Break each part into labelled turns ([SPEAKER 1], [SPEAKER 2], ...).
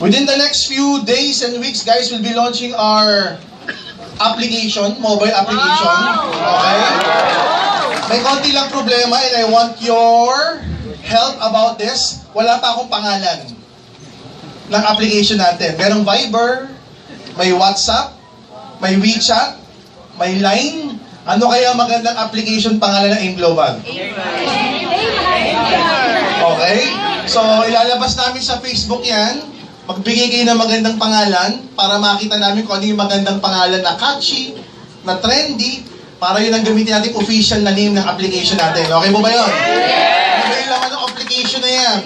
[SPEAKER 1] Within the next few days and weeks, guys, we'll be launching our application, mobile application. Okay? May konti lang problema and I want your help about this. Wala pa akong pangalan ng application natin. Merong Viber, may WhatsApp, may WeChat, may Line. Ano kaya magandang application pangalan ng AIM Global? Okay? So, ilalabas namin sa Facebook yan. Magbigay kayo ng magandang pangalan para makita namin kung ano yung magandang pangalan na catchy, na trendy, para yun ang gamitin natin official na name ng application natin. Okay po ba yun? Ano ba yung laman ng application na yan?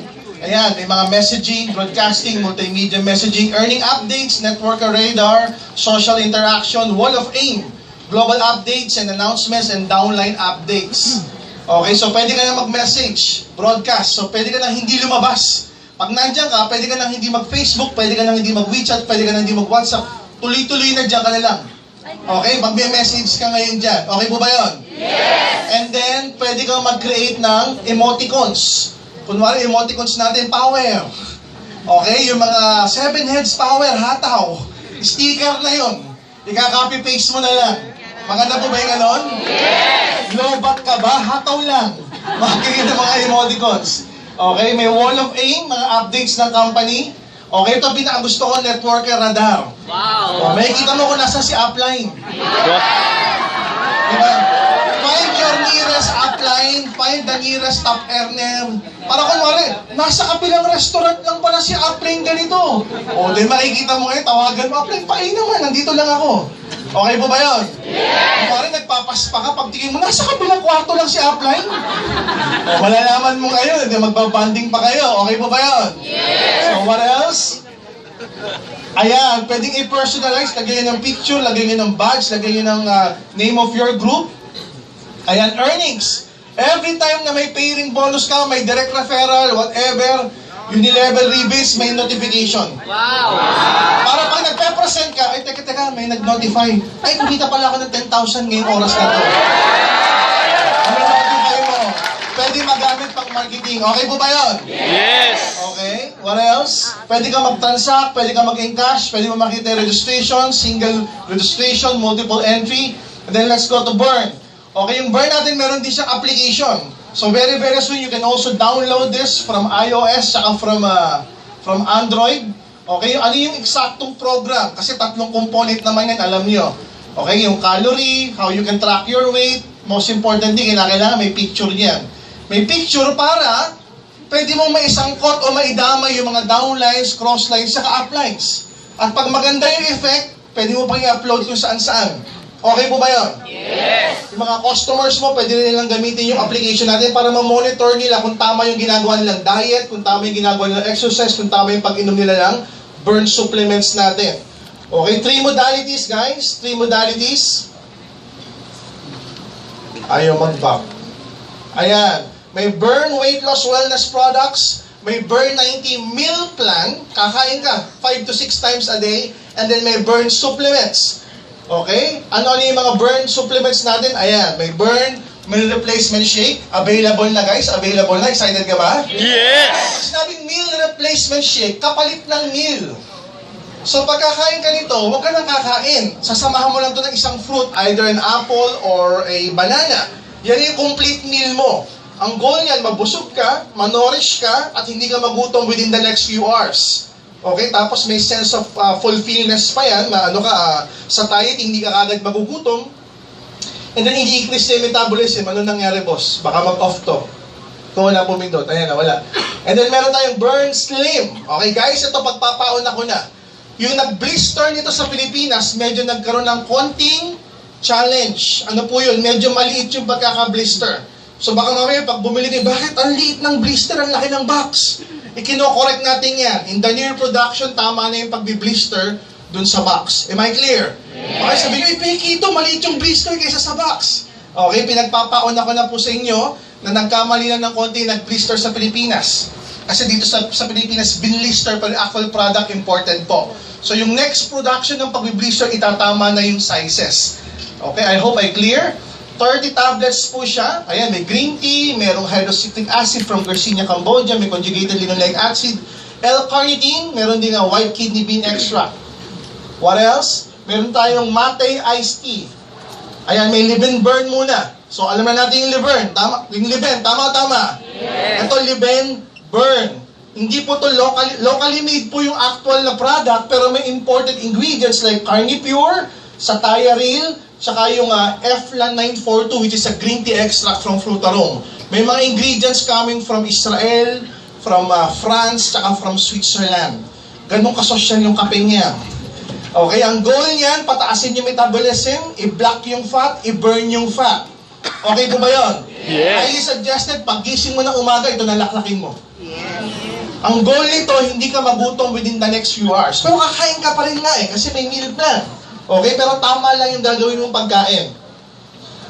[SPEAKER 1] Ayan, may mga messaging, broadcasting, multimedia messaging, earning updates, networker radar, social interaction, wall of AIM, global updates and announcements, and downline updates. Okay, so pwede ka na mag-message, broadcast, so pwede ka na hindi lumabas. Pag nandiyan ka, pwede ka nang hindi mag-Facebook, pwede ka nang hindi mag-WeChat, pwede ka nang hindi mag-WhatsApp. Tuloy-tuloy na dyan ka na lang. Okay? Mag-message ka ngayon dyan. Okay po ba yun? Yes! And then, pwede kang mag-create ng emoticons. Kunwari, emoticons natin, power. Okay? Yung mga 7 heads power, hataw. Sticker na yun. Ika-copy-paste mo na lang. Maganda po ba yung ganon? Yes! Lobat ka ba? Hataw lang. Makikita ng mga emoticons. Okay, may wall of AIM, mga updates ng company. Okay, ito pinakagusto ko, networker radar. Wow! May kita mo kung nasa si upline. Diba? Find your nearest upline, find the nearest top earner. Para kunwari, nasa kapilang restaurant lang pala si upline ganito. O, di makikita mo ngayon, tawagan mo, upline, pain naman, nandito lang ako. Okay po ba yun? Yes! Kunwari, nagpapaspa ka, pagtingin mo, nasa kapilang kwarto lang si upline. O, malalaman mo ngayon, magbabanding pa kayo. Okay po ba yun? Yes! So, what else? Ayan, pwedeng i-personalize, lagay nyo ng picture, lagay nyo ng badge, lagay nyo ng name of your group. Ayan, earnings. Every time na may pairing bonus ka, may direct referral, whatever, unilevel rebates, may notification. Wow! Para pag nagpe-present ka, ay teka, may nag-notify. Ay, kumita pala ako ng 10,000 ngayong oras na to. Ano notify mo? Pwede magamit pang marketing. Okay po ba yun? Yes! Okay, what else? Pwede ka mag-transact, pwede ka mag-encash, pwede mo makita registration, single registration, multiple entry. And then let's go to burn. Okay, yung burn natin, meron din siyang application. So very soon, you can also download this from iOS saka from Android. Okay, ano yung eksaktong program? Kasi 3 component naman yan, alam nyo. Okay, yung calorie, how you can track your weight. Most importantly, kailangan may picture niyan. May picture para pwede mong maisangkot o maidamay yung mga downlines, crosslines, saka uplines. At pag maganda yung effect, pwede mo pang i-upload kung saan-saan. Okay po ba yun? Yes! Yung mga customers mo, pwede nilang gamitin yung application natin para ma-monitor nila kung tama yung ginagawa nilang diet, kung tama yung ginagawa nilang exercise, kung tama yung pag-inom nila ng burn supplements natin. Okay, 3 modalities, guys. 3 modalities. Ayaw mag-back. Ayan. May burn weight loss wellness products. May burn 90 meal plan. Kakain ka 5 to 6 times a day. And then may burn supplements. Okay? Ano yung mga burn supplements natin? Ayan, may burn meal replacement shake. Available na, guys. Available na. Excited ka ba? Yes! Sinabing meal replacement shake, kapalit ng meal. So, pagkakain ka nito, huwag ka nang kakain. Sasamahan mo lang ito ng isang fruit, either an apple or a banana. Yan yung complete meal mo. Ang goal niyan, mabusog ka, manorish ka, at hindi ka magutom within the next few hours. Okay, tapos may sense of fulfillness pa yan, na sa diet, hindi ka agad magugutom. And then, hindi increase na metabolism. Ano nangyari, boss? Baka mag-off to. Kung wala pumindot. Ayan na, wala. And then, meron tayong burn slim. Okay, guys, ito, pagpapaon ako na. Yung nag-blister nito sa Pilipinas, medyo nagkaroon ng konting challenge. Ano po yun? Medyo maliit yung pagkaka-blister. So, baka mamaya, pag bumili kayo, bakit ang liit ng blister, ang laki ng box? Ikino-correct natin yan. In the near production, tama na yung pagbi-blister dun sa box. Am I clear? Yeah. Okay, sabi nyo, ipeki ito, maliit yung blister kaysa sa box. Okay, pinagpapaon ako na po sa inyo na nagkamali na ng konti nag-blister sa Pilipinas. Kasi dito sa Pilipinas, binlister pa yung actual product imported po. So yung next production ng pagbi-blister, itatama na yung sizes. Okay, I hope I clear. 30 tablets po siya. Ayan, may green tea, merong hydrocyclic acid from Garcinia, Cambodia, may conjugated linoleic acid, L-carnitine, meron din nga white kidney bean extract. What else? Meron tayong Mate iced tea. Ayan, may live and burn muna. So, alam na natin yung live and burn. Tama.
[SPEAKER 2] Yes.
[SPEAKER 1] Ito, live and burn. Hindi po ito locally made po yung actual na product, pero may imported ingredients like Carnipure, Satayaril, saka yung Eflan 942, which is a green tea extract from Frutarom. May mga ingredients coming from Israel, from France, saka from Switzerland. Ganun kasosyal yung kape niya. Okay, ang goal niyan, pataasin yung metabolism, i-block yung fat, i-burn yung fat. Okay po ba yun?
[SPEAKER 2] Yes.
[SPEAKER 1] Highly suggested, pag-gising mo ng umaga, ito nalaklakin mo.
[SPEAKER 2] Yes.
[SPEAKER 1] Ang goal nito, hindi ka magutom within the next few hours. Pero kakain ka pa rin nga kasi may meal plan. Okay, pero tama lang yung gagawin mong pagkain.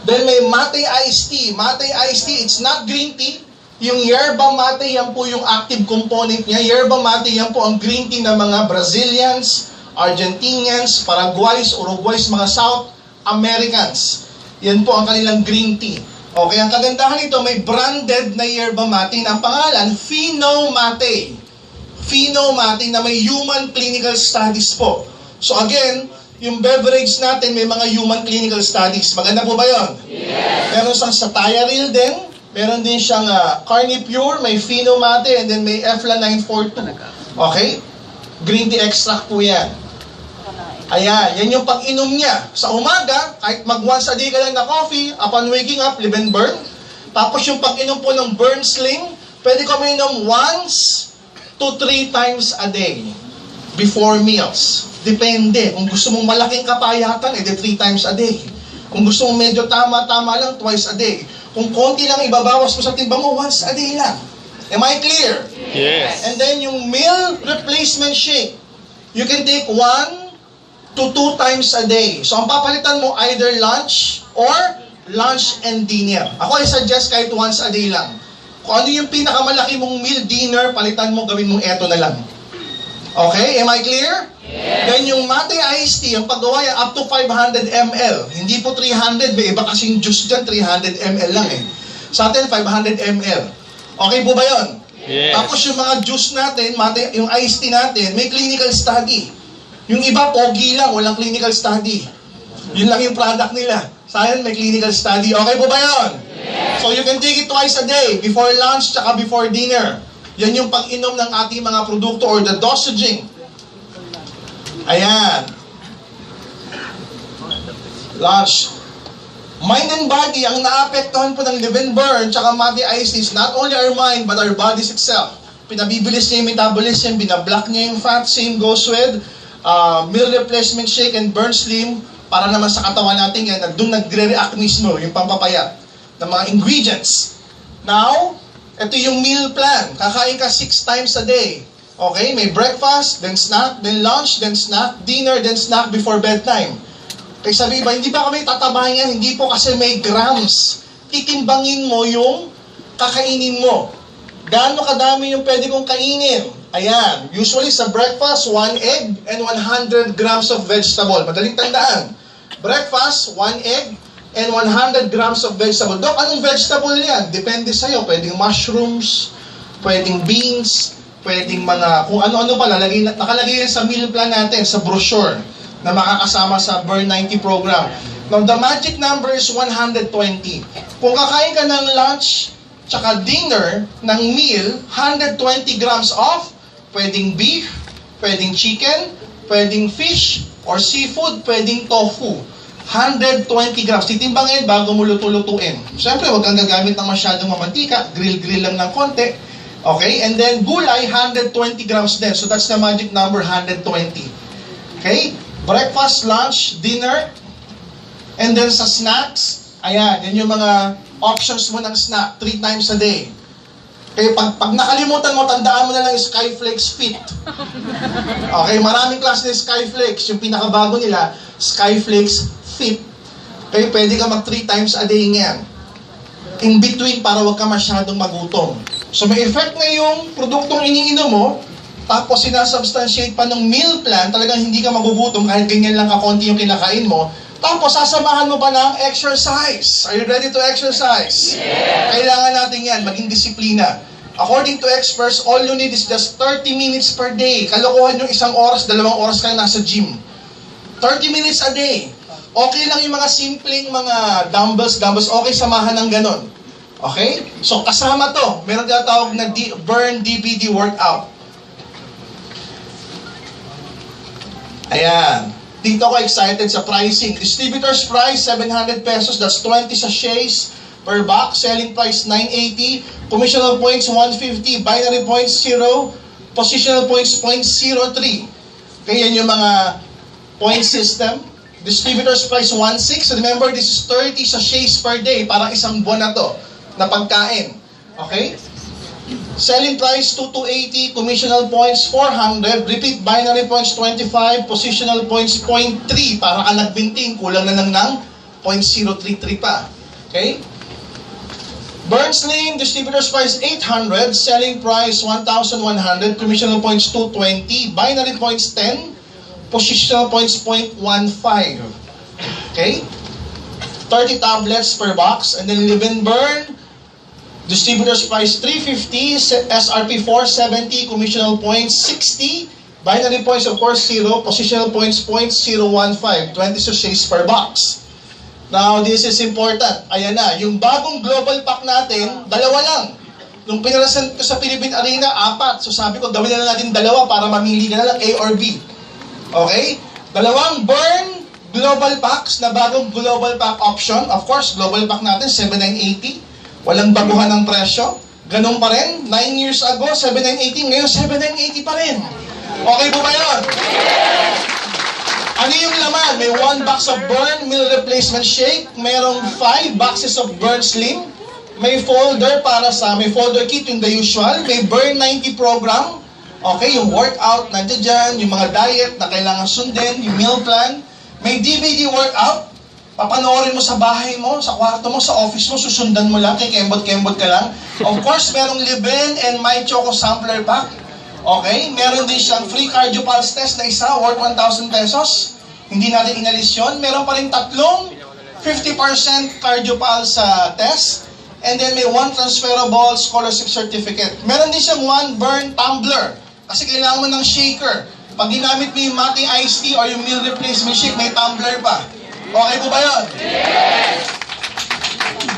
[SPEAKER 1] Then may Mate iced tea. Mate iced tea, it's not green tea. Yung yerba mate, yan po yung active component niya. Yerba mate, yan po ang green tea ng mga Brazilians, Argentinians, Paraguays, Uruguays, mga South Americans. Yan po ang kanilang green tea. Okay, ang kagandahan nito, may branded na yerba mate na ang pangalan, Fino Mate. Fino Mate na may human clinical studies po. So again, yung beverage natin may mga human clinical studies. Maganda po ba yun?
[SPEAKER 2] Yes.
[SPEAKER 1] Meron siyang Satayaril din. Meron din siyang Carnipure, may Fino Mate, and then may Eflan 942. Okay? Green tea extract po yan. Ayan, yan yung pag-inom niya. Sa umaga, kahit mag-once a day ka lang na coffee, upon waking up, live and burn. Tapos yung pag-inom po ng Burn Slim, pwede ko mainom 1 to 3 times a day before meals. Depende. Kung gusto mong malaking kapayatan, edi 3 times a day. Kung gusto mong medyo tama-tama lang, twice a day. Kung konti lang ibabawas mo sa timbang mo, once a day lang. Am I clear?
[SPEAKER 2] Yes.
[SPEAKER 1] And then yung meal replacement shake, you can take 1 to 2 times a day. So ang papalitan mo either lunch or lunch and dinner. Ako I suggest kahit once a day lang. Kung ano yung pinakamalaki mong meal dinner, palitan mo, gawin mong eto na lang. Okay? Am I clear?
[SPEAKER 2] Yes.
[SPEAKER 1] Then yung Mate iced tea, ang paggawa yan up to 500 ml. Hindi po 300, may iba kasing juice dyan, 300 ml lang eh. Sa atin, 500 ml. Okay po ba yun?
[SPEAKER 2] Yes.
[SPEAKER 1] Tapos yung mga juice natin, yung iced tea natin, may clinical study. Yung iba, pogi lang, walang clinical study. Yun lang yung product nila. Sayang may clinical study. Okay po ba yun?
[SPEAKER 2] Yes.
[SPEAKER 1] So you can take it twice a day, before lunch, tsaka before dinner. Yan yung pag-inom ng ating mga produkto or the dosaging. Ayan. Lunch. Mind and body, ang naapektuhan po ng live and burn, tsaka Mate iced tea is not only our mind, but our bodies itself. Pinabibilis niya yung metabolism, binablock niya yung fat, same goes with meal replacement shake and Burn Slim para naman sa katawan natin yan, doon nagre-react mismo yung pampapayat ng mga ingredients. Now, ito yung meal plan. Kakain ka 6 times a day. Okay? May breakfast, then snack, then lunch, then snack, dinner, then snack before bedtime. Kaya sabi ba, hindi ba kami tatabahin yan? Hindi po kasi may grams. Titimbangin mo yung kakainin mo. Gaano kadami yung pwede kong kainin? Ayan, usually sa breakfast, 1 egg and 100 grams of vegetable. Madaling tandaan. Breakfast, 1 egg and 100 grams of vegetable. Dok, anong vegetable yan? Depende sa'yo. Pwedeng mushrooms, pwedeng beans, pwedeng mga, kung ano-ano pa, nakalagay yan sa meal plan natin, sa brochure, na makakasama sa Burn 90 program. Now, the magic number is 120. Kung kakain ka ng lunch, tsaka dinner ng meal, 120 grams of pwedeng beef, pwedeng chicken, pwedeng fish, or seafood, pwedeng tofu. 120 grams. Titimbangin bago mo luto-lutuin. Siyempre, huwag kang gagamit ng masyadong mamantika. Grill-grill lang ng konti. Okay? And then, gulay, 120 grams din. So, that's the magic number, 120. Okay? Breakfast, lunch, dinner. And then, sa snacks, ayan, yan yung mga options mo ng snack 3 times a day. Kaya pag nakalimutan mo, tandaan mo na lang yung Skyflakes Fit. Okay, maraming klase ng Skyflakes. Yung pinakabago nila, Skyflakes Fit. Kaya pwede ka mag 3 times a day ngayon. In between, para wag ka masyadong magutom. So may effect na yung produktong iniinom mo, tapos sinasubstantiate pa ng meal plan, talagang hindi ka magugutom kahit ganyan lang kakonti yung kinakain mo. Tapos, sasamahan mo pa ng exercise. Are you ready to exercise?
[SPEAKER 2] Yeah.
[SPEAKER 1] Kailangan natin yan, maging disiplina. According to experts, all you need is just 30 minutes per day. Kalokohan yung 1 oras, 2 oras ka nasa gym. 30 minutes a day. Okay lang yung mga simpleng mga dumbbells, okay samahan ng ganon. Okay? So kasama to, meron tinatawag na burn DBD workout. Ayan. Dito ako excited sa pricing. Distributor's price, 700 pesos. That's 20 sachets per box. Selling price, 980. Commissional points, 150. Binary points, 0. Positional points, 0.03. Kaya yan yung mga point system. Distributor's price, 1.6. Remember, this is 30 sachets per day. Parang isang buwan na to na pagkain. Okay? Selling price, 2,280. Commissional points, 400. Repeat binary points, 25. Positional points, 0.3. Para ka nagbinting. Kulang na lang ng 0.033 pa. Okay? Burn Slim, distributor's price 800, selling price 1,100, commissional points 220, binary points 10, positional points 0.15. Okay? 30 tablets per box, and then Live and Burn, distributor's price 350, SRP 470, commissional points 60, binary points of course 0, positional points 0.015, 20 sachets per box. Now, this is important. Ayan na, yung bagong global pack natin, 2 lang. Nung pinarasan ko sa Philippine Arena, 4. So sabi ko, gawin na lang natin 2 para mamili ka na lang A or B. Okay? 2 burn global packs na bagong global pack option. Of course, global pack natin, 7,980. Walang baguhan ng presyo. Ganun pa rin. 9 years ago, 7,980. Ngayon, 7,980 pa rin. Okay po ba yun? Ano yung laman? May 1 box of Burn Meal Replacement Shake. Merong 5 boxes of Burn Slim. May folder para sa, may folder kit yung the usual. May Burn 90 program. Okay, yung workout nandiyan dyan. Yung mga diet na kailangan sundin. Yung meal plan. May DVD workout. Papanoorin mo sa bahay mo, sa kwarto mo, sa office mo. Susundan mo lang. Kay kembot-kembot ka lang. Of course, merong Liben and My Choco Sampler Pack. Okay, meron din siyang free cardio pulse test na isa worth 1,000 pesos. Hindi natin inalis yun. Meron pa rin 3 50% cardio pulse test. And then may 1 transferable scholarship certificate. Meron din siyang 1 burn tumbler. Kasi kailangan mo ng shaker. Pag ginamit mo yung Mate Iced Tea or yung meal replacement shake, may tumbler pa. Okay po ba yun? Yes!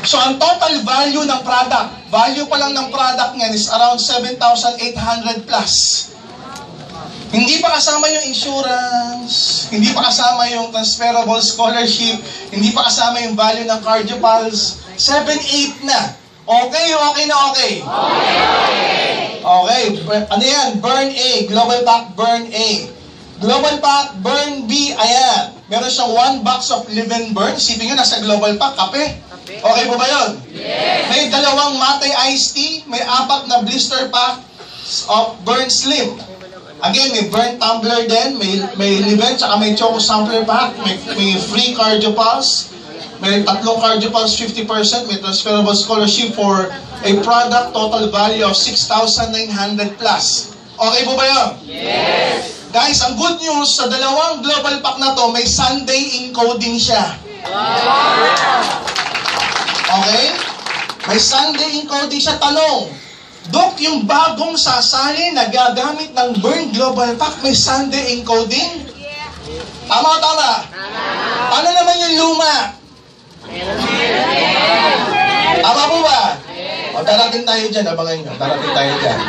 [SPEAKER 1] So, ang total value ng product, value pa lang ng product niyan is around 7,800 plus. Hindi pa kasama yung insurance, hindi pa kasama yung transferable scholarship, hindi pa kasama yung value ng cardio pulse. 7,800 na. Okay, okay na okay? Okay, ano yan? Burn A, Global Pack Burn A. Global Pack Burn B, ayan. Meron siyang 1 box of Live and Burn. Isipin nyo, nasa Global Pack, kape. Okay po ba yun? Yes! May 2 Mate Iced Tea, may 4 na blister pack of Burn Slim. Again, may Burn Tumbler din, may Liven, tsaka may Choco Sampler Pack, may free cardio pulse, may 3 cardio pulse 50%, may transferable scholarship for a product total value of 6,900 plus. Okay po ba yun? Yes! Guys, ang good news, sa 2 global pack na to, may Sunday encoding siya. Wow! Okay? May Sunday encoding siya. Tanong, Dok, yung bagong sasali na gagamit ng Burn Global Pack, may Sunday encoding? Tama o tama? Paano naman yung luma? Tama po ba? O, darating tayo dyan, abangan nyo. Darating tayo dyan.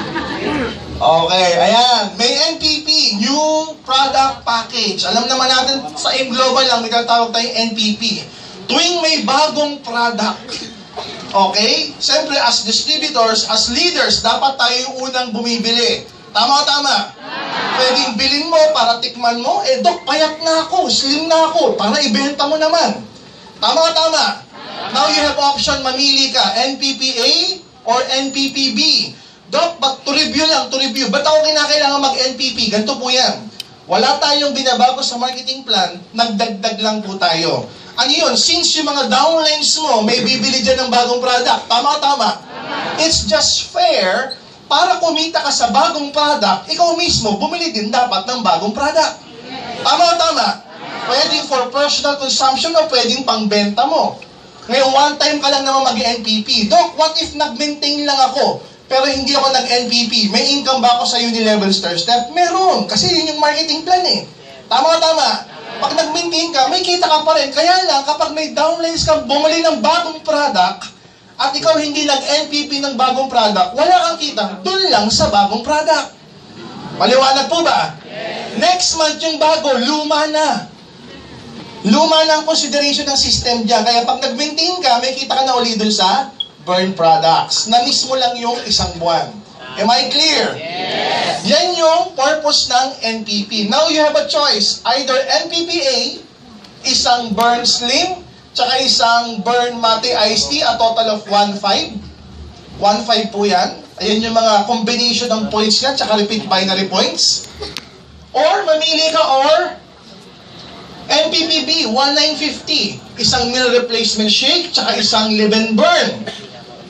[SPEAKER 1] Okay, ayan. May NPP, New Product Package. Alam naman natin, sa AIM Global lang, may tatawag tayong NPP. Tuwing may bagong product, okay? Siyempre, as distributors, as leaders, dapat tayo yung unang bumibili. Tama o tama? Pwedeng bilhin mo para tikman mo, Dok, payat na ako, slim na ako, para ibenta mo naman. Tama o tama? Now you have option, mamili ka, NPPA or NPPB. Dok, to review lang, to review. Ba't ako kinakailangan mag-NPP? Ganito po yan. Wala tayong binabago sa marketing plan, nagdagdag lang po tayo. Ano yun? Since yung mga downlines mo, may bibili dyan ng bagong product. Tama o tama? It's just fair, para kumita ka sa bagong product, ikaw mismo, bumili din dapat ng bagong product. Tama o tama? Pwedeng for personal consumption o pwedeng pangbenta mo. Ngayon, one time ka lang naman mag-NPP. Dok, what if nag-maintain lang ako? pero hindi ako nag-NPP. May income ba ako sa Unilevel Star Step? Meron, kasi yun yung marketing plan eh. Tama. Pag nag-maintain ka, may kita ka pa rin. Kaya lang, kapag may downlines ka, bumili ng bagong product, at ikaw hindi nag-NPP ng bagong product, wala kang kita, dun lang sa bagong product. Maliwanag po ba? Next month yung bago, luma na. Luma na ang consideration ng system dyan. Kaya pag nag-maintain ka, may kita ka na uli dun sa burn products. Na-miss mo lang yung isang buwan. Am I clear? Yes. Yan yung purpose ng NPP. Now you have a choice. Either NPPA, isang burn slim, tsaka isang burn mate iced tea, a total of 1.5. 1.5 po yan. Ayan yung mga combination ng points niya, tsaka repeat binary points. Or mamili ka or NPPB, 1,950. Isang meal replacement shake, tsaka isang live and burn.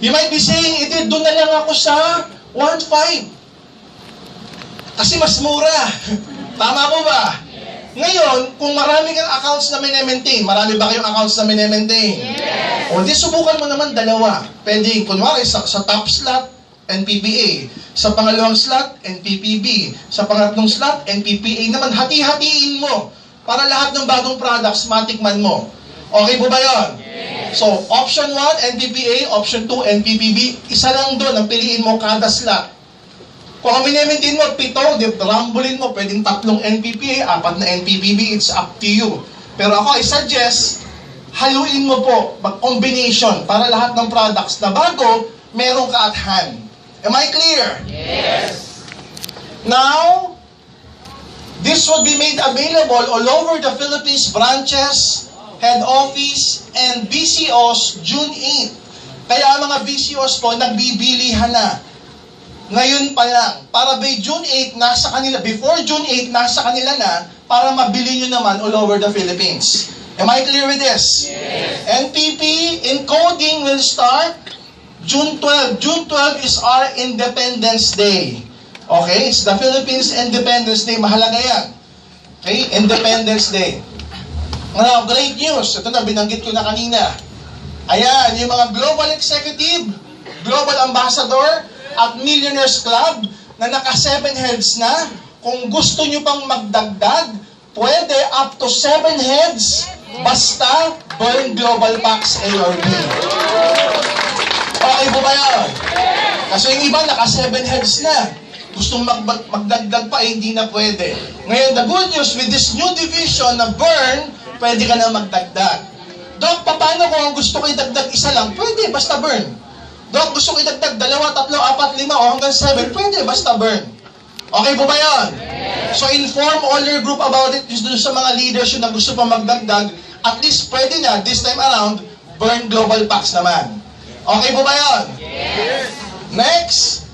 [SPEAKER 1] You might be saying, doon na lang ako sa 1.5. Kasi mas mura. Tama po ba? Ngayon, kung marami kang accounts na minemaintain, marami ba kayong accounts na minemaintain? Yes. O di subukan mo naman dalawa. Pwede, kunwari, sa top slot, NPPA. Sa pangalawang slot, NPPB. Sa pangatlong slot, NPPA naman. Hati-hatiin mo para lahat ng bagong products matikman mo. Okay po ba yun? Yes. So, option 1, NPPA. Option 2, NPPB. Isa lang doon ang piliin mo kada slot. Kung ang minemaintain mo, 7, rambulin mo, pwedeng 3 NPPA, 4 na NPPB, it's up to you. Pero ako, I suggest, haluin mo po, mag-combination para lahat ng products na bago, meron ka at hand. Am I clear? Yes. Now, this will be made available all over the Philippines branches, head office, and BCOs June 8. Kaya ang mga BCOs po, nagbibilihan na. Ngayon pa lang, para by June 8, nasa kanila, before June 8, nasa kanila na, para mabili nyo naman all over the Philippines. Am I clear with this? Yes. NPP encoding will start June 12. June 12 is our Independence Day. Okay? It's the Philippines Independence Day. Mahalaga yan. Okay? Independence Day. Now, great news. Ito na, binanggit ko na kanina. Ayan, yung mga global executive, global ambassador, at Millionaires Club na naka 7 heads na. Kung gusto nyo pang magdagdag, pwede up to 7 heads basta Burn Global Packs ARP. Okay po ba yan? Kasi yung iba naka 7 heads na. Gustong magdagdag pa, hindi na pwede. Ngayon, the good news with this new division na Burn, pwede ka na magdagdag. Dok, paano kung gusto ko idagdag isa lang? Pwede, basta Burn. Dok, gusto ko idagdag 2, 3, 4, 5 o hanggang 7, pwede, basta Burn. Okay po ba yun? So inform all your group about it. Doon sa mga leaders yun na gusto pa magdagdag, at least pwede na, this time around, Burn Global Packs naman. Okay po ba yun? Next.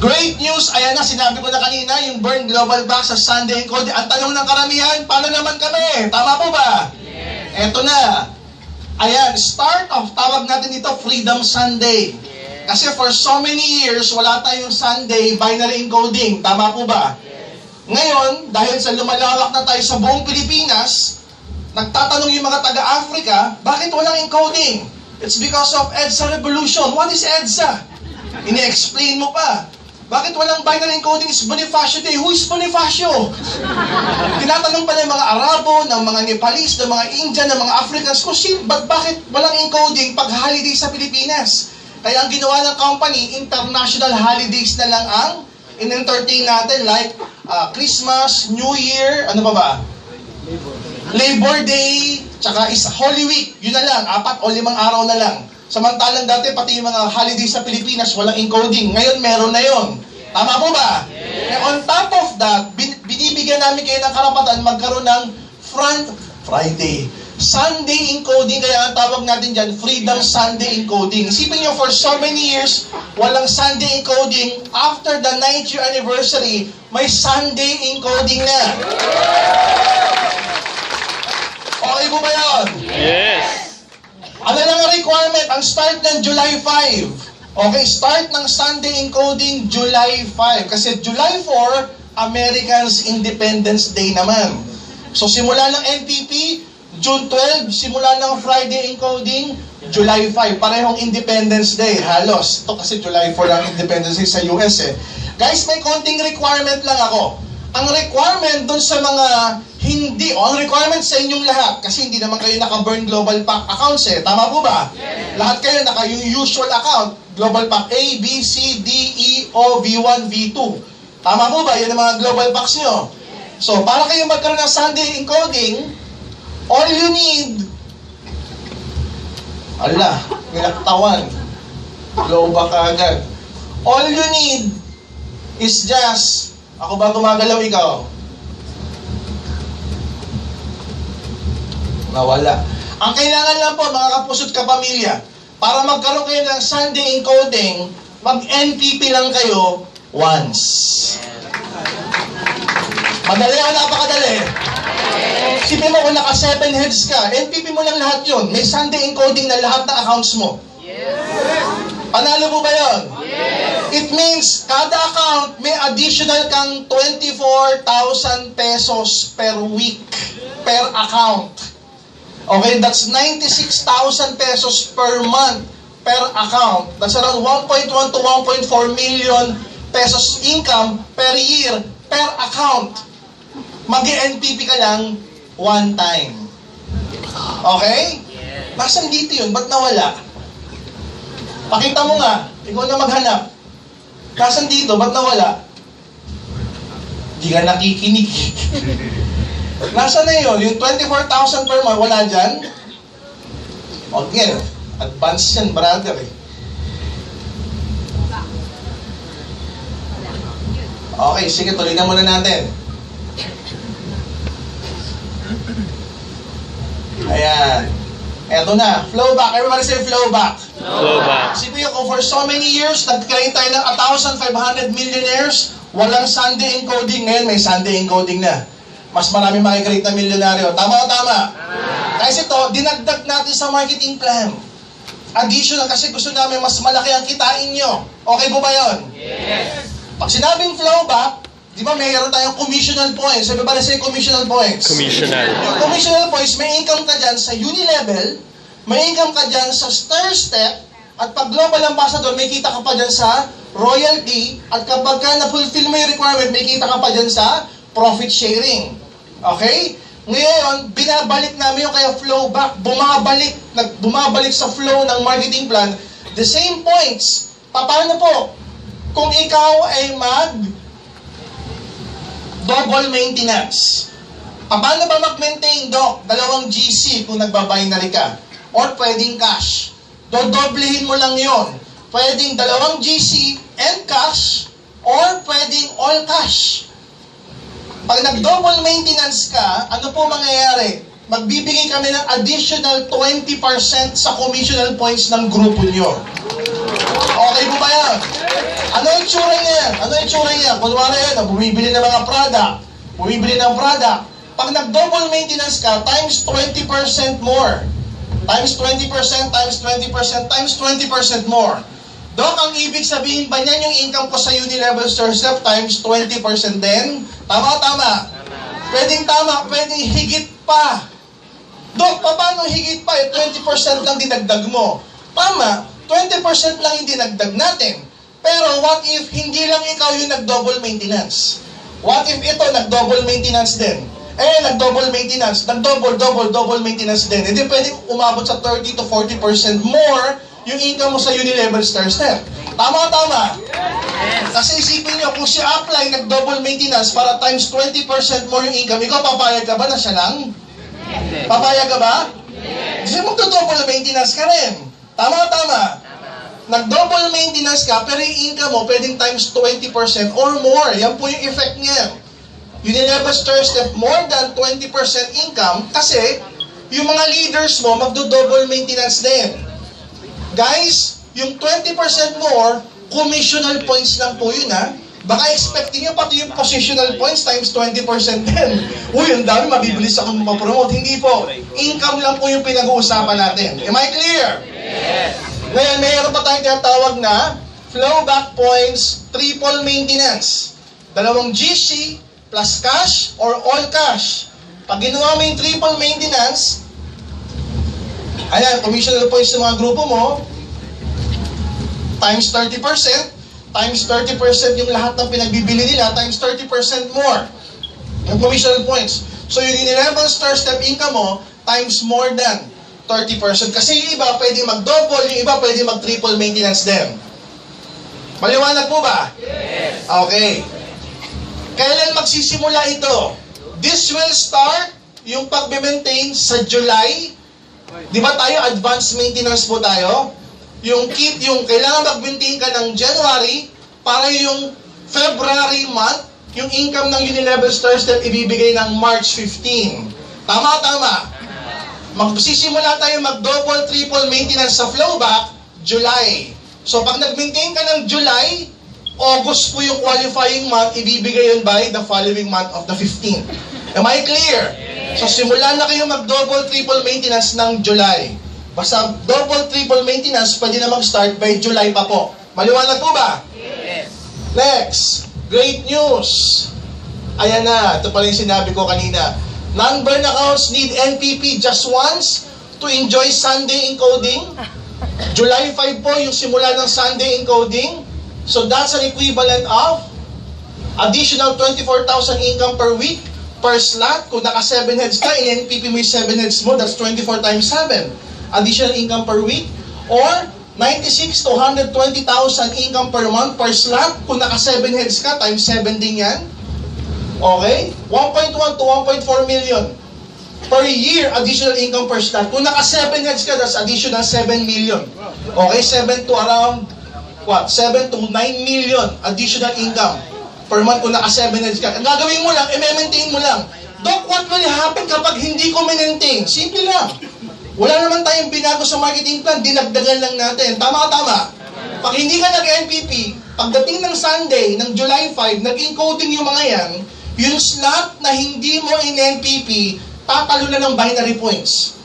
[SPEAKER 1] Great news, ayan na, sinabi ko na kanina, yung Burn Global Packs sa Sunday Encoding. Ang tanong ng karamihan, paano naman kami? Tama po ba? Eto na. Ayan, start of, tawag natin dito, Freedom Sunday. Kasi for so many years, wala tayong Sunday binary encoding. Tama po ba? Ngayon, dahil sa lumalawak na tayo sa buong Pilipinas, nagtatanong yung mga taga-Africa, bakit walang encoding? It's because of EDSA Revolution. What is EDSA? Ini-explain mo pa. Bakit walang binary encoding? It's Bonifacio Day. Who is Bonifacio? Tinatanong pa ng mga Arabo, ng mga Nepalese, ng mga Indian, ng mga Africans, kung bakit walang encoding pag holiday sa Pilipinas? Kaya ang ginawa ng company, international holidays na lang ang in-entertain natin, like Christmas, New Year, ano pa ba? Labor Day, tsaka Holy Week. Yun na lang, 4 o 5 araw na lang. Samantalang dati, pati yung mga holidays sa Pilipinas, walang encoding. Ngayon, meron na yon. Tama po ba? And on top of that, binibigyan namin kayo ng karapatan magkaroon ng Friday, Sunday encoding. Kaya ang tawag natin dyan, Freedom Sunday encoding. Isipin nyo, for so many years, walang Sunday encoding. After the 9th year anniversary, may Sunday encoding na. Okay po ba yun? Yes! Ano lang ang requirement? Ang start ng July 5. Okay, start ng Sunday encoding July 5. Kasi July 4, Americans Independence Day naman. So simula ng NPP, June 12, simula ng Friday encoding, July 5, parehong Independence Day, halos. Ito kasi July 4 ang Independence Day sa US eh. Guys, may konting requirement lang ako. Ang requirement dun sa mga ang requirement sa inyong lahat, kasi hindi naman kayo naka-burn Global Pack accounts eh. Tama po ba? Yes. Lahat kayo naka yung usual account, Global Pack A, B, C, D, E, O, V1, V2. Tama po ba? Yan ang mga Global Packs nyo. So, para kayo magkaroon ng Sunday encoding, all you need, nilaktawan, global ka agad. All you need is just, ako ba gumagalaw, ikaw? Nawala. Ang kailangan lang po, mga kapusot kapamilya, para magkaroon kayo ng Sunday encoding, mag-NPP lang kayo once. Madali o napakadali? Sipin mo kung naka 7 heads ka, NPP mo lang lahat yun. May Sunday encoding na lahat ng accounts mo. Panalo mo ba yun? It means, kada account, may additional kang 24,000 pesos per week, per account. Okay, that's 96,000 pesos per month per account. That's around 1.1 to 1.4 million pesos income per year per account. Mag-NPP ka lang one time. Okay? Nasaan dito yun? Ba't nawala? Pakita mo nga. Ikaw na maghanap. Nasaan dito? Ba't nawala? Di ka nakikinig. Nasaan na yun? Yung 24,000 per month, wala dyan? Okay. Advance yan, brother eh. Okay, sige, tuloy na muna natin. Ayan. Eto na. Flow back. Everybody say flow back.
[SPEAKER 2] Flow back.
[SPEAKER 1] Sige kung for so many years, nag-create tayo ng 1,500 millionaires, walang Sunday encoding. Ngayon, may Sunday encoding na. Mas marami makikreate na milyonaryo. Tama o tama? Kasi ito, dinagdag natin sa marketing plan. Additional kasi gusto namin mas malaki ang kitain nyo. Okay po ba yun?
[SPEAKER 2] Yes.
[SPEAKER 1] Pag sinabing flow back, di ba mayroon tayong commissional points? Sabi ba say commissional points?
[SPEAKER 2] Commissional.
[SPEAKER 1] Yung commissional points, may income ka dyan sa uni-level, may income ka dyan sa star step, at pag global ambassador, may kita ka pa dyan sa royalty, at kapag ka na-fulfill mo yung requirement, may kita ka pa dyan sa profit sharing. Okay? Ngayon, binabalik namin yung kaya flow back, bumabalik sa flow ng marketing plan, the same points. Paano po? Kung ikaw ay double maintenance. Paano ba mag-maintain, Doc? 2 GC kung nagba-binary ka. Or pwedeng cash. Dodoblehin mo lang yon. Pwedeng 2 GC and cash, or pwedeng all cash. Pag nag-double maintenance ka, ano po mangyayari? Magbibigay kami ng additional 20% sa commissional points ng grupo nyo. Okay po ba yan? Ano yung tsura niya? Ano yung tsura niya? Kunwari yan, bumibili ng mga product. Bumibili ng product. Pag nag-double maintenance ka, times 20% more. Times 20%, times 20%, times 20% more. Dok, ang ibig sabihin ba niyan yung income ko sa uni-level step times 20% din? Tama o tama? Pwedeng tama, pwedeng higit pa. Dok, paano higit pa? 20% lang dinagdag mo. Tama, 20% lang yung dinagdag natin. Pero what if hindi lang ikaw yung nag-double maintenance? What if ito nag-double maintenance din? Nag-double maintenance, double maintenance din. Hindi pwedeng umabot sa 30 to 40% more yung income mo sa uni-level star step. Tama o tama? Yes. Kasi isipin nyo, kung siya apply, nag-double maintenance para times 20% more yung income, ikaw papayag ka ba na siya lang? Yes. Papayag ka ba? Yes. Kasi magdo-double maintenance ka rin. Tama o tama? Nag-double maintenance ka, pero yung income mo pwedeng times 20% or more. Yan po yung effect niya. Uni-level star step, more than 20% income, kasi yung mga leaders mo, magdo-double maintenance din. Guys, yung 20% more, commissional points lang po yun ha. Baka expecting nyo pati yung positional points times 20% din. Uy, ang dami, mabibilis akong mapromote. Hindi po. Income lang po yung pinag-uusapan natin. Am I clear? Yes. Ngayon, mayroon pa tayong tinatawag na flow back points, triple maintenance. 2 GC plus cash or all cash. Pag ginawa mo yung triple maintenance, Ayan, commissional points sa mga grupo mo, times 30%, times 30% yung lahat ng pinagbibili nila, times 30% more. Yung commissional points. So yung in-11 star step income mo, times more than 30%. Kasi yung iba pwede mag-double, yung iba pwede mag-triple maintenance din. Maliwanag po ba? Yes. Okay. Kailan magsisimula ito? This will start yung pag-maintain sa July. Di ba tayo, advanced maintenance po tayo? Yung kailangan mag-maintain ka ng January para yung February month, yung income ng Unilevel Star Step ibibigay ng March 15. Tama. Magsisimula tayo mag-double, triple maintenance sa flowback, July. So pag nag-maintain ka ng July, August po yung qualifying month, ibibigay yun by the following month of the 15th. Am I clear? So simula na kayo mag-double, triple maintenance ng July. Basta double, triple maintenance, pwede na mag-start by July pa po. Maliwanag po ba? Yes. Next, great news. Ayan na, ito pala yung sinabi ko kanina. Non-burn accounts need NPP just once to enjoy Sunday encoding. July 5 po yung simula ng Sunday encoding. So that's an equivalent of additional 24,000 income per week per slot. Kung naka 7 heads ka, in NPP mo yung 7 heads mo, that's 24 times 7. Additional income per week. Or 96 to 120,000 income per month per slot. Kung naka 7 heads ka, times 7 din yan. Okay? 1.1 to 1.4 million per year additional income per slot. Kung naka 7 heads ka, that's additional 7 million. Okay? 7 to around 7 to 9 million additional income per month kung naka 7 heads ka. Ang gagawin mo lang, i-maintain mo lang. Doc, what will happen kapag hindi ko maintain? Simple lang. Wala naman tayong binago sa marketing plan, dinagdagan lang natin. Tama. Pag hindi ka nag-NPP, pagdating ng Sunday, ng July 5, nag-encoding yung mga yan, yung slot na hindi mo in-NPP, tatalo na ng binary points.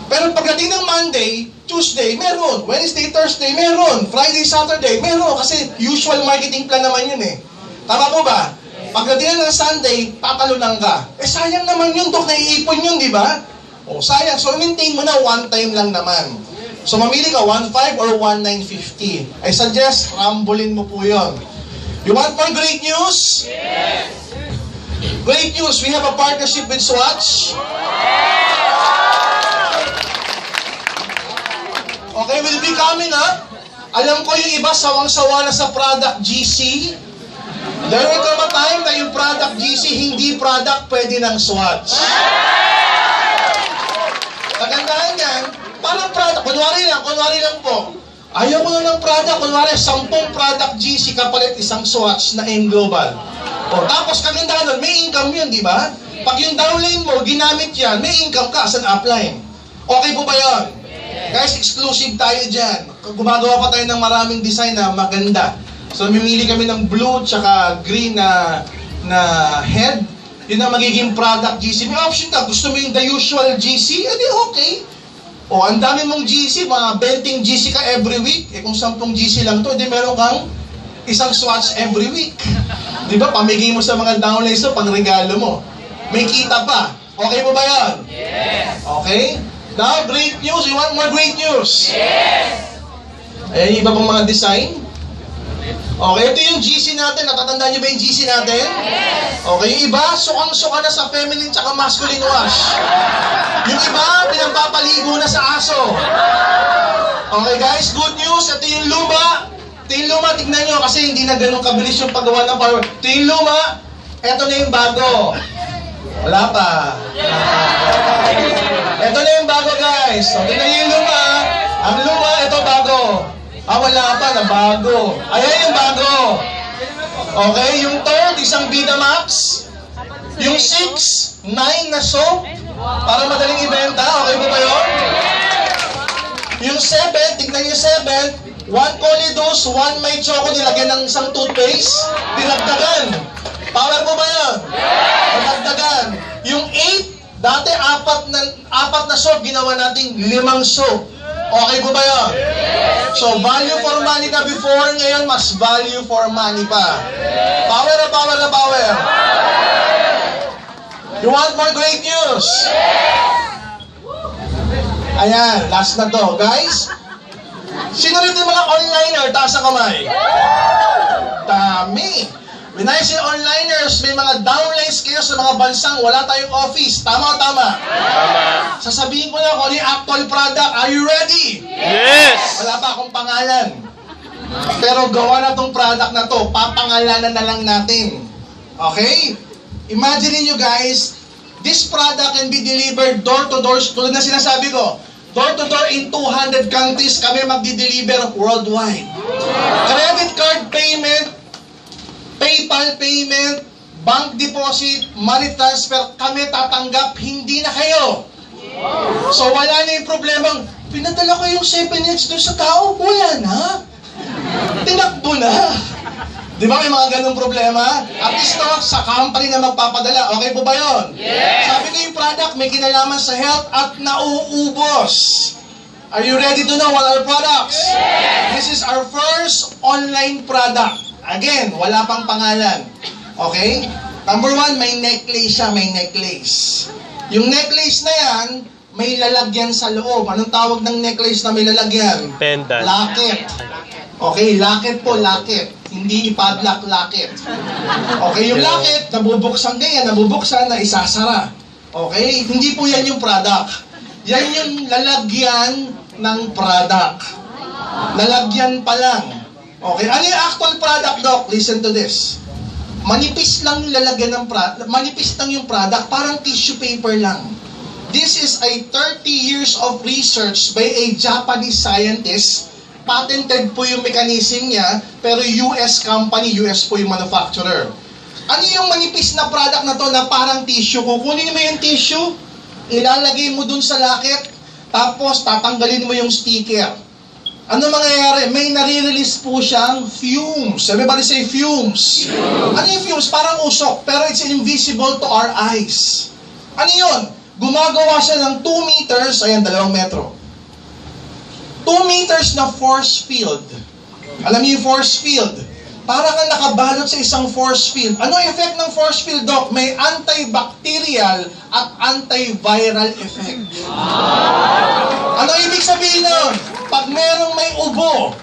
[SPEAKER 1] Pero pagdating ng Monday, Tuesday, meron. Wednesday, Thursday, meron. Friday, Saturday, meron. Kasi usual marketing plan naman yun eh. Tama po ba? Pagdating ng Sunday, tatalunan ka. Sayang naman yun, Dok, naiipon yun, di ba? Sayang. So, maintain mo na one time lang naman. So, mamili ka 1.5 or 1.950. I suggest, rambulin mo po yun. You want more great news? Yes! Great news, we have a partnership with Swatch. Okay, we'll be coming up. Alam ko yung iba sawang-sawa na sa product GC. There will come a time na yung product GC, hindi product pwede ng Swatch. Kagandahan yan, parang product, kunwari lang po. Ayaw ko na ng product, kunwari 10 product GC kapalit isang Swatch na M Global. Tapos kagandahan nun, may income yun, di ba? Pag yung downline mo, ginamit yan, may income ka as an upline. Okay po ba yun? Guys, exclusive tayo dyan. Gumagawa pa tayo ng maraming design na maganda. So, mamili kami ng blue tsaka green na head. Yun ang magiging product GC. May option ka. Gusto mo yung the usual GC? Edi okay. Ang dami mong GC, mga belting GC ka every week. Kung 10 GC lang to, edi meron kang isang Swatch every week. Di ba? Pamigay mo sa mga downlines mo, pang regalo mo. May kita pa. Okay po ba yan? Yes. Okay? Now, great news. You want more great news? Yes. Ayan yung iba pang mga design. Okay, ito yung GC natin. Natatandaan niyo ba yung GC natin? Yes. Okay, yung iba, sukang-suka na sa feminine tsaka masculine wash. Yung iba, pinagpapaligo na sa aso. Okay guys, good news. Ito yung luma. Ito yung luma, tignan nyo kasi hindi na ganun kabilis yung paggawa ng power. Ito yung luma. Ito na yung bago. Wala pa. Ito na yung bago guys. So, tignan nyo yung luma. Ang luma, ito bago. Wala pa na bago. Ayan yung bago. Okay, yung third, isang Vida Max. Yung 6, 9 na soap. Para madaling ibenta. Okay po ba yun? Yung 7, tignan yung 7. 1 Colidose, 1 may choco, nilagyan ng isang toothpaste. Dinagdagan. Power po ba yun? Dinagdagan. Yung 8, dati 4 na soap, ginawa nating 5 soap. Okay po ba yun? So, value for money na before, ngayon mas value for money pa. Power na power na power. You want more great news? Ayan, last na to. Guys, sino rito yung mga onliner? Taas ang kamay. Dami. When I say onliners, may mga downlines kayo sa mga bansang wala tayong office. Tama o tama?
[SPEAKER 2] Tama.
[SPEAKER 1] Sasabihin ko na kung ano yung actual product. Are you ready?
[SPEAKER 2] Yes!
[SPEAKER 1] Wala pa akong pangalan. Pero gawa na tong product na to. Papangalanan na lang natin. Okay? Imagine niyo guys, this product can be delivered door to door. Tulad na sinasabi ko, door to door in 200 countries kami magdi-deliver worldwide. Credit card payment, PayPal payment, bank deposit, money transfer, kami tatanggap, hindi na kayo. So wala na yung problemang, pinadala ko yung 7 minutes doon sa tao, wala na. Tinakbo na. Di ba may mga ganong problema? At least to, sa company na magpapadala. Okay po ba yun? Yes! Sabi ko yung product may kinalaman sa health at nauubos. Are you ready to know what our products? Yes! This is our first online product. Again, wala pang pangalan. Okay? Number 1, may necklace siya, may necklace. Yung necklace na yan, may lalagyan sa loob. Anong tawag ng necklace na may lalagyan?
[SPEAKER 2] Pendant.
[SPEAKER 1] Locket. Okay, locket po, locket. Hindi ipadlock, locket. Okay, yung locket, nabubuksan ganyan, nabubuksan na isasara. Okay, hindi po yan yung product. Yan yung lalagyan ng product. Lalagyan pa lang. Okay, ano yung actual product, Doc? Listen to this. Manipis lang yung lalagyan ng product. Manipis lang yung product, parang tissue paper lang. This is a 30 years of research by a Japanese scientist. Patented po yung mechanism niya, pero US company, US po yung manufacturer. Ano yung manipis na product na to na parang tissue? Kukunin mo yung tissue, ilalagay mo dun sa locket, tapos tatanggalin mo yung sticker. Ano mangyayari? May nare-release po siyang fumes. Everybody say fumes. Ano yung fumes? Parang usok, pero it's invisible to our eyes. Ano yun? Gumagawa siya ng 2 meters, ayan, 2 metro. 2 meters na force field. Alam niyo yung force field? Para kang nakabalot sa isang force field. Ano yung effect ng force field, Doc? May antibacterial at antiviral effect. Ano ibig sabihin nun? Pag merong may ubo,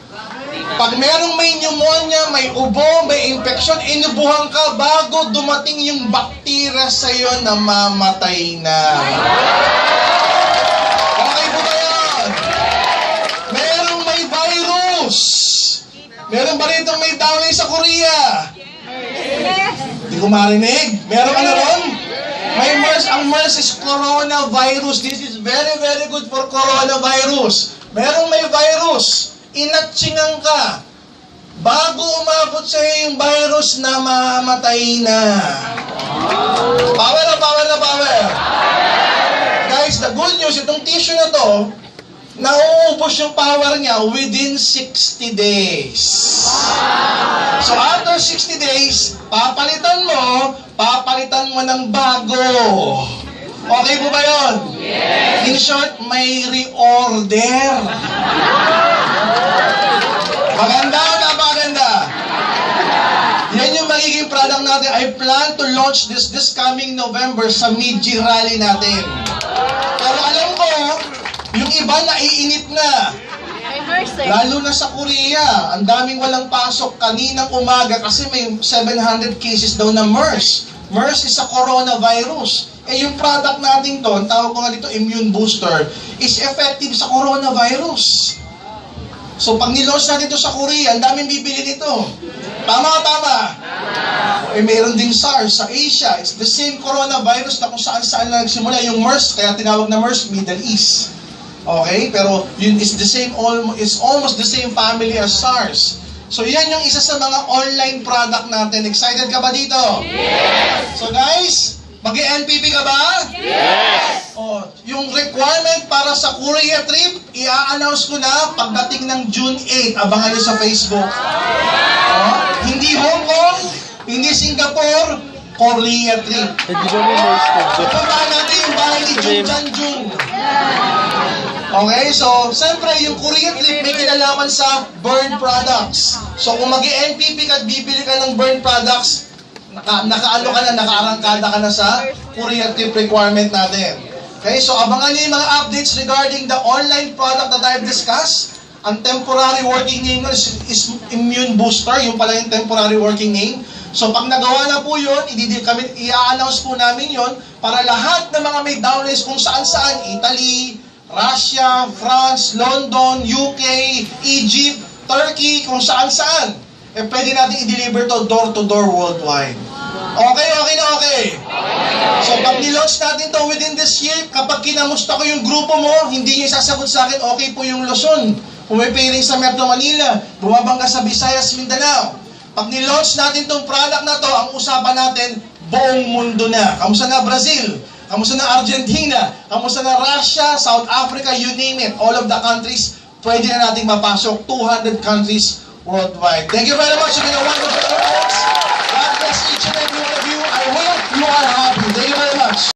[SPEAKER 1] pag merong may pneumonia, may ubo, may infection, inubuhan ka bago dumating yung bakterya sa'yo na mamatay na. Okay po ba yan? Merong may virus. Meron ba rito may downline sa Korea? Hindi ko marinig. Meron ka na ron? May MERS. Ang MERS is coronavirus. This is very, very good for coronavirus. Merong may virus. Inatsingan ka. Bago umabot sa'yo yung virus na mamatay na. Power na power na power. Guys, the good news, itong tissue na to, nauubos yung power niya within 60 days. So after 60 days, papalitan mo ng bago. Okay po ba yun? Yes. In short, may reorder. Maganda o napakaganda? Yan yung magiging product natin. I plan to launch this coming November sa mid-G rally natin. Pero alam ko, yung iba naiinip na. Lalo na sa Korea, ang daming walang pasok kaninang umaga kasi may 700 cases daw na MERS. MERS is a coronavirus. Eh yung product natin to, ang tawag ko nga dito, immune booster, is effective sa coronavirus. So pag nilaunch natin ito sa Korea, ang daming bibili nito. Tama o tama? Eh mayroon ding SARS sa Asia. It's the same coronavirus na kung saan-saan na nagsimula. Yung MERS, kaya tinawag na MERS, Middle East. Okay? Pero yun is the same, is almost the same family as SARS. So yan yung isa sa mga online product natin. Excited ka ba dito? Yes! So guys, mag-NPP ka ba? Yes! Oh, yung requirement para sa Korea trip, i-announce ko na pagdating ng June 8. Abangan nyo sa Facebook. Oh, hindi Hong Kong, hindi Singapore, Korea trip. Puntahan natin yung bahay ni Jung Janjung. Okay, so, siyempre, yung Korean trip may kinalaman sa burn products. So, kung mag-NPP ka at bibili ka ng burn products, nakaarangkada ka na sa Korean trip requirement natin. Okay, so abangan niyo yung mga updates regarding the online product that I've discussed. Ang temporary working name nun is Immune Booster, yung pala yung temporary working name. So pag nagawa na po yun, i-announce po namin yun para lahat ng mga may downloads kung saan-saan, Italy, Russia, France, London, UK, Egypt, Turkey, kung saan-saan, pwede natin i-deliver to door-to-door worldwide. Okay, okay na okay? So pag nilaunch natin to within this year, kapag kinamusta ko yung grupo mo, hindi nyo isasagot sa akin, okay po yung Luzon. Pumipairing sa Metro Manila, bumabang ka sa Visayas, Mindanao. Pag nilaunch natin tong product na to, ang usapan natin, buong mundo na. Kamusta na Brazil? Kamusta na Argentina? Kamusta na Russia, South Africa, you name it. All of the countries, pwede na nating mapasok. 200 countries worldwide. Thank you very much. You've been a wonderful audience. God bless each and every one of you. I hope you are happy.